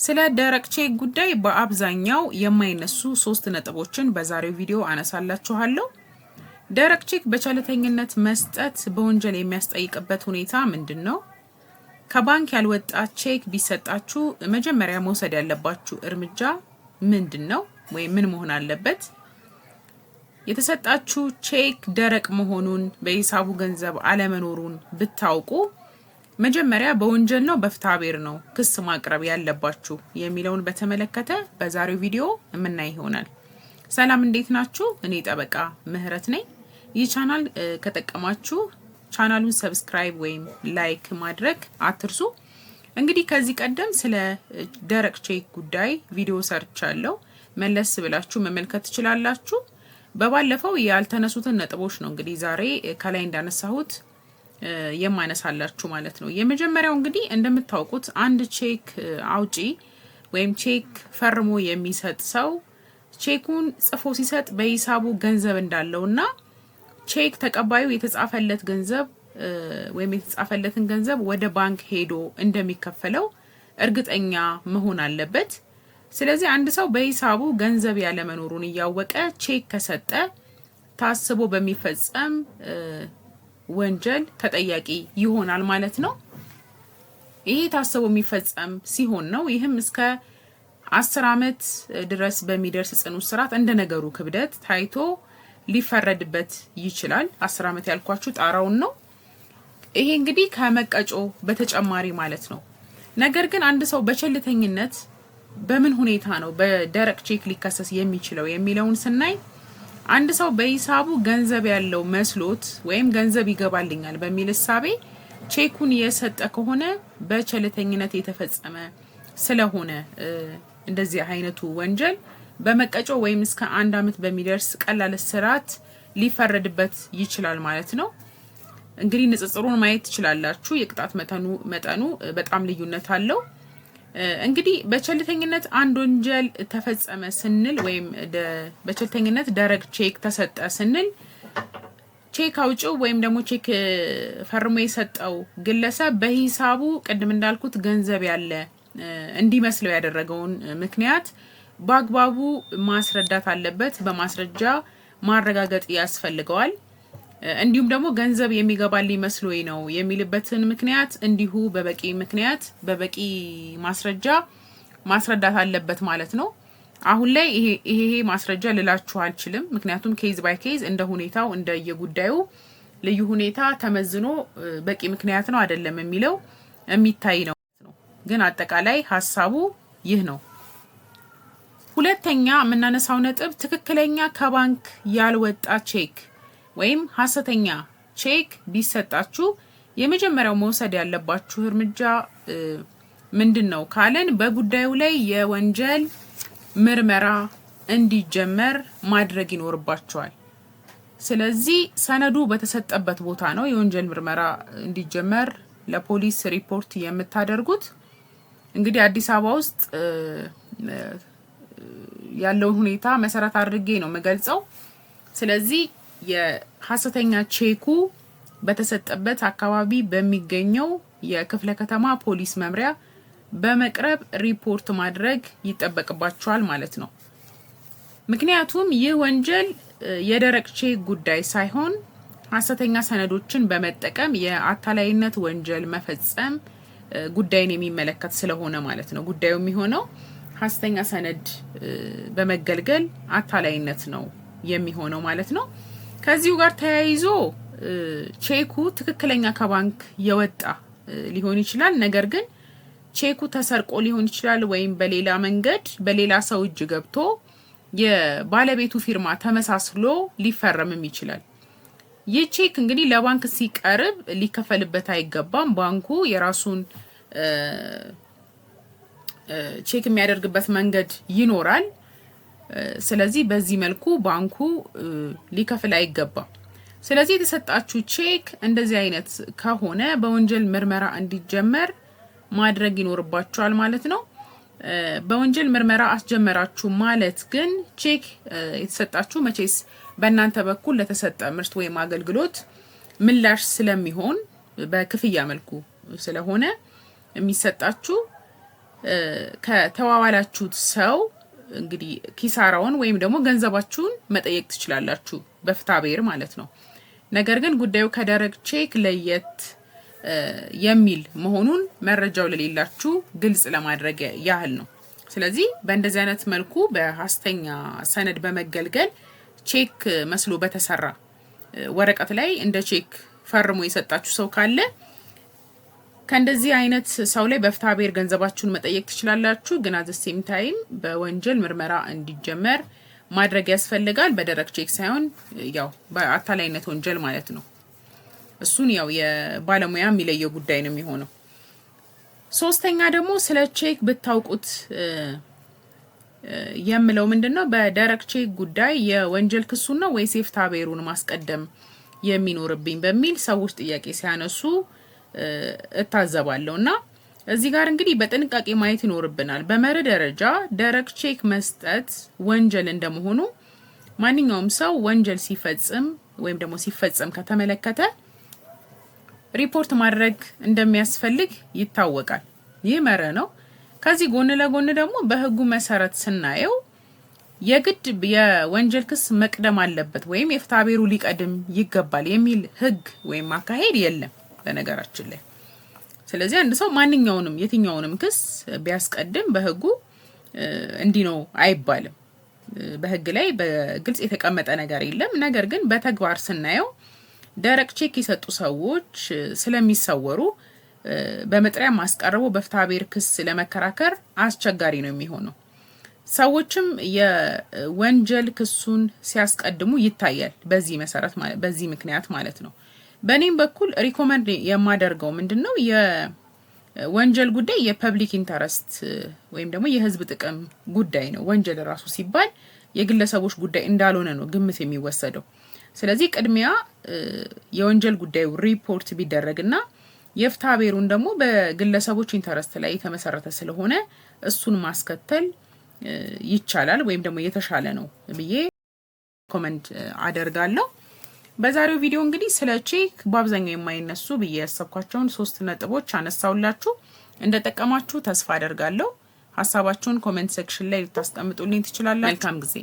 ስለ ደረቅ ቼክ ጉዳይ በአብዛኛው የማይነሱ 3 ነጥቦችን በዛሬው ቪዲዮ አነሳላችኋለሁ። ደረቅ ቼክ በቸልተኝነት መስጠት በወንጀል የሚያስጠይቅበት ሁኔታ ምንድነው? ከባንክ ያልወጣ ቼክ ቢሰጣችሁ መጀመሪያ መውሰድ ያለባችሁ እርምጃ ምንድነው ወይ ምን መሆን አለበት? የተሰጣችሁ ቼክ ደረቅ መሆኑን በሂሳቡ ገንዘብ አለመኖሩን ብታውቁ መጀመሪያ በወንጀል ነው በፍትሐብሔር ነው ክስ ማቅረብ ያለባችሁ የሚለውን በተመለከተ በዛሬው ቪዲዮ የምናይ ይሆናል። ሰላም እንዴት ናችሁ? እኔ ጠበቃ ምህረት ነኝ። ይህ ቻናል ከጠቀማችሁ ቻናሉን ሰብስክራይብ ወይም ላይክ ማድረግ አትርሱ። እንግዲህ ከዚህ ቀደም ስለ ደረቅ ቼክ ጉዳይ ቪዲዮ ሰርቻለሁ። መለስ ብላችሁ መመልከት ትችላላችሁ። በባለፈው ያልተነሱትን ነጥቦች ነው እንግዲህ ዛሬ ከላይ እንዳነሳሁት የማነሳላችሁ ማለት ነው። የመጀመሪያው እንግዲህ እንደምታውቁት አንድ ቼክ አውጪ ወይም ቼክ ፈርሞ የሚሰጥ ሰው ቼኩን ጽፎ ሲሰጥ በሂሳቡ ገንዘብ እንዳለውና ቼክ ተቀባዩ የተጻፈለት ገንዘብ ወይም የተጻፈለትን ገንዘብ ወደ ባንክ ሄዶ እንደሚከፈለው እርግጠኛ መሆን አለበት። ስለዚህ አንድ ሰው በሂሳቡ ገንዘብ ያለ መኖሩን እያወቀ ቼክ ከሰጠ ታስቦ በሚፈጸም ወንጀል ተጠያቂ ይሆናል ማለት ነው። ይሄ ታስቦ የሚፈጸም ሲሆን ነው። ይህም እስከ 10 ዓመት ድረስ በሚደርስ ጽኑ እስራት እንደ ነገሩ ክብደት ታይቶ ሊፈረድበት ይችላል። 10 ዓመት ያልኳችሁ ጣራውን ነው። ይሄ እንግዲህ ከመቀጮ በተጨማሪ ማለት ነው። ነገር ግን አንድ ሰው በቸልተኝነት በምን ሁኔታ ነው በደረቅ ቼክ ሊከሰስ የሚችለው የሚለውን ስናይ አንድ ሰው በሂሳቡ ገንዘብ ያለው መስሎት ወይም ገንዘብ ይገባልኛል በሚል እሳቤ ቼኩን የሰጠ ከሆነ በቸልተኝነት የተፈጸመ ስለሆነ እንደዚህ አይነቱ ወንጀል በመቀጮ ወይም እስከ 1 ዓመት በሚደርስ ቀላል እስራት ሊፈረድበት ይችላል ማለት ነው። እንግዲህ ንጽጽሩን ማየት ትችላላችሁ። የቅጣት መጠኑ በጣም ልዩነት አለው። እንግዲህ በቸልተኝነት አንድ ወንጀል ተፈጸመ ስንል ወይም በቸልተኝነት ደረቅ ቼክ ተሰጠ ስንል ቼክ አውጪው ወይም ደግሞ ቼክ ፈርሞ የሰጠው ግለሰብ በሂሳቡ ቅድም እንዳልኩት ገንዘብ ያለ እንዲመስለው ያደረገውን ምክንያት በአግባቡ ማስረዳት አለበት። በማስረጃ ማረጋገጥ ያስፈልገዋል። እንዲሁም ደግሞ ገንዘብ የሚገባልኝ መስሎኝ ነው የሚልበትን ምክንያት እንዲሁ በበቂ ማስረጃ ማስረዳት አለበት ማለት ነው። አሁን ላይ ይሄ ማስረጃ ልላችሁ አልችልም። ምክንያቱም ኬዝ ባይ ኬዝ እንደ ሁኔታው እንደ የጉዳዩ ልዩ ሁኔታ ተመዝኖ በቂ ምክንያት ነው አይደለም የሚለው የሚታይ ነው። ግን አጠቃላይ ሀሳቡ ይህ ነው። ሁለተኛ የምናነሳው ነጥብ ትክክለኛ ከባንክ ያልወጣ ቼክ ወይም ሐሰተኛ ቼክ ቢሰጣችሁ የመጀመሪያው መውሰድ ያለባችሁ እርምጃ ምንድነው ካለን በጉዳዩ ላይ የወንጀል ምርመራ እንዲጀመር ማድረግ ይኖርባችኋል። ስለዚህ ሰነዱ በተሰጠበት ቦታ ነው የወንጀል ምርመራ እንዲጀመር ለፖሊስ ሪፖርት የምታደርጉት። እንግዲህ አዲስ አበባ ውስጥ ያለውን ሁኔታ መሰረት አድርጌ ነው የምገልጸው። ስለዚህ የሐሰተኛ ቼኩ በተሰጠበት አካባቢ በሚገኘው የክፍለ ከተማ ፖሊስ መምሪያ በመቅረብ ሪፖርት ማድረግ ይጠበቅባቸዋል ማለት ነው። ምክንያቱም ይህ ወንጀል የደረቅ ቼክ ጉዳይ ሳይሆን ሐሰተኛ ሰነዶችን በመጠቀም የአታላይነት ወንጀል መፈጸም ጉዳይን የሚመለከት ስለሆነ ማለት ነው። ጉዳዩ የሚሆነው ሐሰተኛ ሰነድ በመገልገል አታላይነት ነው የሚሆነው ማለት ነው። ከዚሁ ጋር ተያይዞ ቼኩ ትክክለኛ ከባንክ የወጣ ሊሆን ይችላል። ነገር ግን ቼኩ ተሰርቆ ሊሆን ይችላል ወይም በሌላ መንገድ በሌላ ሰው እጅ ገብቶ የባለቤቱ ፊርማ ተመሳስሎ ሊፈረምም ይችላል። ይህ ቼክ እንግዲህ ለባንክ ሲቀርብ ሊከፈልበት አይገባም። ባንኩ የራሱን ቼክ የሚያደርግበት መንገድ ይኖራል። ስለዚህ በዚህ መልኩ ባንኩ ሊከፍል አይገባም። ስለዚህ የተሰጣችሁ ቼክ እንደዚህ አይነት ከሆነ በወንጀል ምርመራ እንዲጀመር ማድረግ ይኖርባችኋል ማለት ነው። በወንጀል ምርመራ አስጀመራችሁ ማለት ግን ቼክ የተሰጣችሁ መቼስ በእናንተ በኩል ለተሰጠ ምርት ወይም አገልግሎት ምላሽ ስለሚሆን በክፍያ መልኩ ስለሆነ የሚሰጣችሁ ከተዋዋላችሁት ሰው እንግዲህ ኪሳራውን ወይም ደግሞ ገንዘባችሁን መጠየቅ ትችላላችሁ በፍትሐብሔር ማለት ነው። ነገር ግን ጉዳዩ ከደረቅ ቼክ ለየት የሚል መሆኑን መረጃው ለሌላችሁ ግልጽ ለማድረግ ያህል ነው። ስለዚህ በእንደዚህ አይነት መልኩ በሐሰተኛ ሰነድ በመገልገል ቼክ መስሎ በተሰራ ወረቀት ላይ እንደ ቼክ ፈርሞ የሰጣችሁ ሰው ካለ ከእንደዚህ አይነት ሰው ላይ በፍትሐብሔር ገንዘባችሁን መጠየቅ ትችላላችሁ። ግን አት ዘ ሴም ታይም በወንጀል ምርመራ እንዲጀመር ማድረግ ያስፈልጋል። በደረቅ ቼክ ሳይሆን ያው በአታላይነት ወንጀል ማለት ነው። እሱን ያው የባለሙያ የሚለየው ጉዳይ ነው የሚሆነው። ሶስተኛ ደግሞ ስለ ቼክ ብታውቁት የምለው ምንድነው በደረቅ ቼክ ጉዳይ የወንጀል ክሱን ነው ወይስ የፍትሐብሔሩን ማስቀደም የሚኖርብኝ በሚል ሰዎች ጥያቄ ሲያነሱ እታዘባለሁ። እና እዚህ ጋር እንግዲህ በጥንቃቄ ማየት ይኖርብናል። በመርህ ደረጃ ደረቅ ቼክ መስጠት ወንጀል እንደመሆኑ ማንኛውም ሰው ወንጀል ሲፈጽም ወይም ደግሞ ሲፈጽም ከተመለከተ ሪፖርት ማድረግ እንደሚያስፈልግ ይታወቃል። ይህ መርህ ነው። ከዚህ ጎን ለጎን ደግሞ በህጉ መሰረት ስናየው የግድ የወንጀል ክስ መቅደም አለበት ወይም የፍትሐብሔሩ ሊቀድም ይገባል የሚል ህግ ወይም አካሄድ የለም በነገራችን ላይ። ስለዚህ አንድ ሰው ማንኛውንም የትኛውንም ክስ ቢያስቀድም በህጉ እንዲህ ነው አይባልም። በህግ ላይ በግልጽ የተቀመጠ ነገር የለም። ነገር ግን በተግባር ስናየው ደረቅ ቼክ የሰጡ ሰዎች ስለሚሰወሩ በመጥሪያ ማስቀረቡ በፍትሐብሔር ክስ ለመከራከር አስቸጋሪ ነው የሚሆነው። ሰዎችም የወንጀል ክሱን ሲያስቀድሙ ይታያል። በዚህ ምክንያት ማለት ነው። በእኔም በኩል ሪኮመንድ የማደርገው ምንድነው የወንጀል ጉዳይ የፐብሊክ ኢንተረስት ወይም ደግሞ የህዝብ ጥቅም ጉዳይ ነው። ወንጀል ራሱ ሲባል የግለሰቦች ጉዳይ እንዳልሆነ ነው ግምት የሚወሰደው። ስለዚህ ቅድሚያ የወንጀል ጉዳዩ ሪፖርት ቢደረግና የፍትሐብሔሩን ደግሞ በግለሰቦች ኢንተረስት ላይ የተመሰረተ ስለሆነ እሱን ማስከተል ይቻላል ወይም ደግሞ የተሻለ ነው ብዬ ኮመንት አደርጋለሁ። በዛሬው ቪዲዮ እንግዲህ ስለ ቼክ በአብዛኛው የማይነሱ ብዬ ያሰብኳቸውን 3 ነጥቦች አነሳውላችሁ። እንደጠቀማችሁ ተስፋ አደርጋለሁ። ሀሳባችሁን ኮሜንት ሴክሽን ላይ ልታስቀምጡልኝ ትችላላችሁ። መልካም ጊዜ